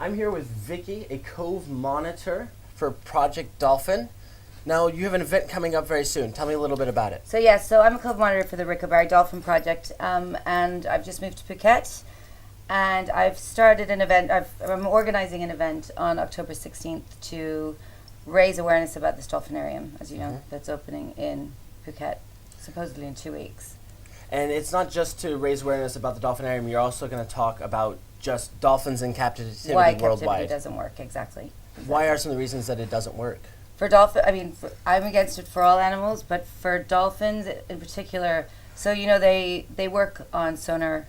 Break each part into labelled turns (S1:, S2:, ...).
S1: I'm here with Vicki, a Cove Monitor for Project Dolphin. Now, you have an event coming up very soon. Tell me a little bit about it.
S2: So I'm a Cove Monitor for the Ric O'Barry Dolphin Project, and I've just moved to Phuket, and I've started an event. I'm organizing an event on October 16th to raise awareness about this dolphinarium, as you know, that's opening in Phuket, supposedly in 2 weeks.
S1: And it's not just to raise awareness about the dolphinarium, you're also going to talk about just dolphins in captivity
S2: Why
S1: worldwide.
S2: captivity doesn't work, exactly.
S1: Why are some of the reasons that it doesn't work?
S2: For I'm against it for all animals, but for dolphins in particular, so they work on sonar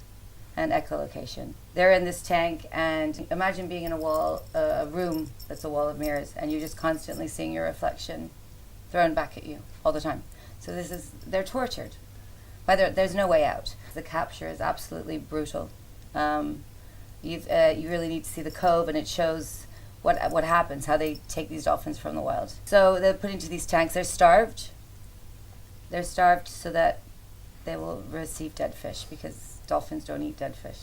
S2: and echolocation. They're in this tank, and imagine being in a room that's a wall of mirrors, and you're just constantly seeing your reflection thrown back at you all the time. So they're tortured. There's no way out. The capture is absolutely brutal. You really need to see the cove, and it shows what happens, how they take these dolphins from the wild. So they're put into these tanks. They're starved. They're starved so that they will receive dead fish, because dolphins don't eat dead fish.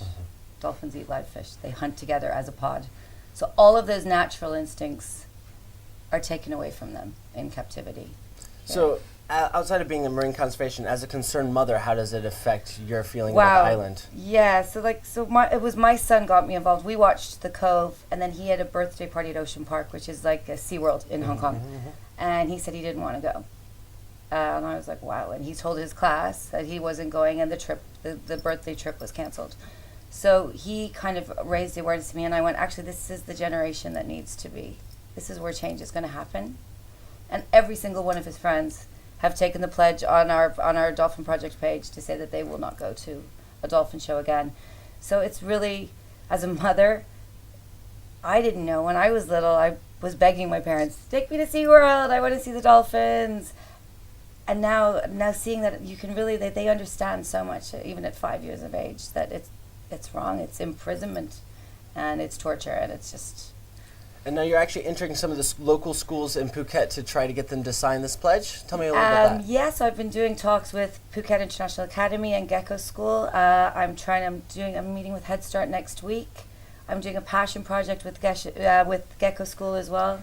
S2: Dolphins eat live fish. They hunt together as a pod. So all of those natural instincts are taken away from them in captivity.
S1: So outside of being a marine conservation, as a concerned mother, how does it affect your feeling about the island?
S2: Yeah, it was my son got me involved. We watched the Cove, and then he had a birthday party at Ocean Park, which is like a SeaWorld in Hong Kong. And he said he didn't want to go. And I was like, wow. And he told his class that he wasn't going, and the birthday trip was canceled. So he kind of raised the awareness to me, and I went, actually, this is the generation that needs to be. This is where change is going to happen. And every single one of his friends have taken the pledge on our Dolphin Project page to say that they will not go to a dolphin show again. So it's really, as a mother, I didn't know. When I was little, I was begging my parents, take me to SeaWorld, I want to see the dolphins. And now seeing that you can really, they understand so much, even at 5 years of age, that it's wrong, it's imprisonment, and it's torture, and it's just...
S1: And now you're actually entering some of the local schools in Phuket to try to get them to sign this pledge? Tell me a little bit about that.
S2: Yes, I've been doing talks with Phuket International Academy and Gecko School. I'm meeting with Head Start next week. I'm doing a passion project with Gecko School as well.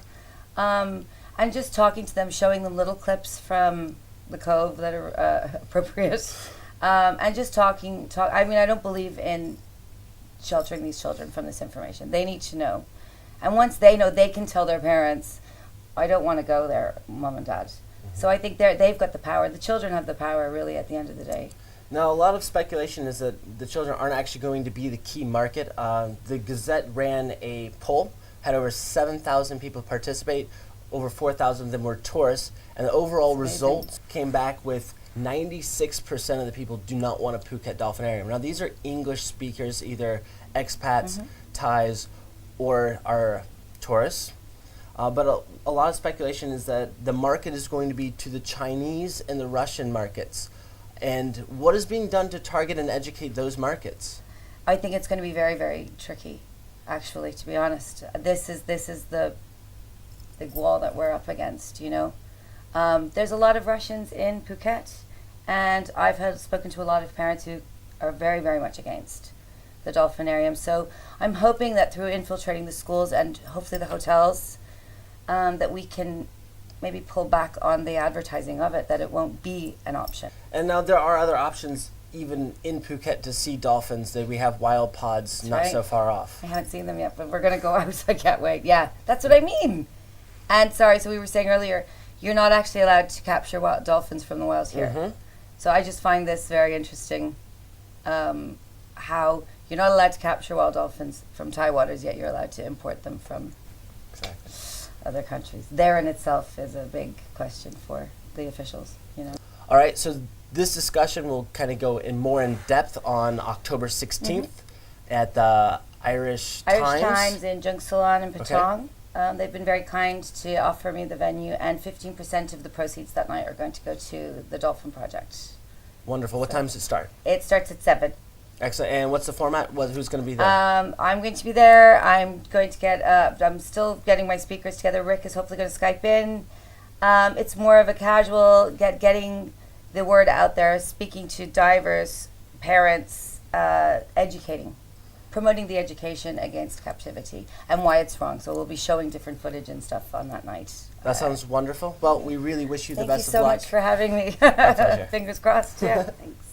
S2: And just talking to them, showing them little clips from the Cove that are appropriate. And just talking. I don't believe in sheltering these children from this information. They need to know. And once they know, they can tell their parents, I don't want to go there, Mom and Dad. So I think they've got the power. The children have the power, really, at the end of the day.
S1: Now, a lot of speculation is that the children aren't actually going to be the key market. The Gazette ran a poll, had over 7,000 people participate. Over 4,000 of them were tourists. And the overall results came back with 96% of the people do not want a Phuket dolphinarium. Now, these are English speakers, either expats, Thais, or are tourists. But a lot of speculation is that the market is going to be to the Chinese and the Russian markets. And what is being done to target and educate those markets?
S2: I think it's going to be very, very tricky, actually, to be honest. This is the big wall that we're up against, There's a lot of Russians in Phuket, and I've spoken to a lot of parents who are very, very much against the dolphinarium. So I'm hoping that through infiltrating the schools and hopefully the hotels, that we can maybe pull back on the advertising of it, that it won't be an option.
S1: And now there are other options even in Phuket to see dolphins. That we have wild pods not so far off.
S2: I haven't seen them yet, but we're going to go out, so I can't wait. Yeah, that's what I mean. And so we were saying earlier, you're not actually allowed to capture wild dolphins from the wild here. So I just find this very interesting, how you're not allowed to capture wild dolphins from Thai waters, yet you're allowed to import them from other countries. There in itself is a big question for the officials,
S1: All right, so this discussion will kind of go more in depth on October 16th at the Irish
S2: Times in Jungceylon in Patong. They've been very kind to offer me the venue, and 15% of the proceeds that night are going to go to the Dolphin Project.
S1: Wonderful. What time does it start?
S2: It starts at 7.
S1: Excellent. And what's the format? Who's going to be there?
S2: I'm going to be there. I'm going to get, I'm still getting my speakers together. Rick is hopefully going to Skype in. It's more of a casual, getting the word out there, speaking to divers, parents, educating, promoting the education against captivity and why it's wrong. So we'll be showing different footage and stuff on that night.
S1: That sounds wonderful. Well, we really wish you the
S2: Thank you
S1: best
S2: so
S1: of luck.
S2: much for having me.
S1: pleasure.
S2: Fingers crossed. Yeah. Thanks.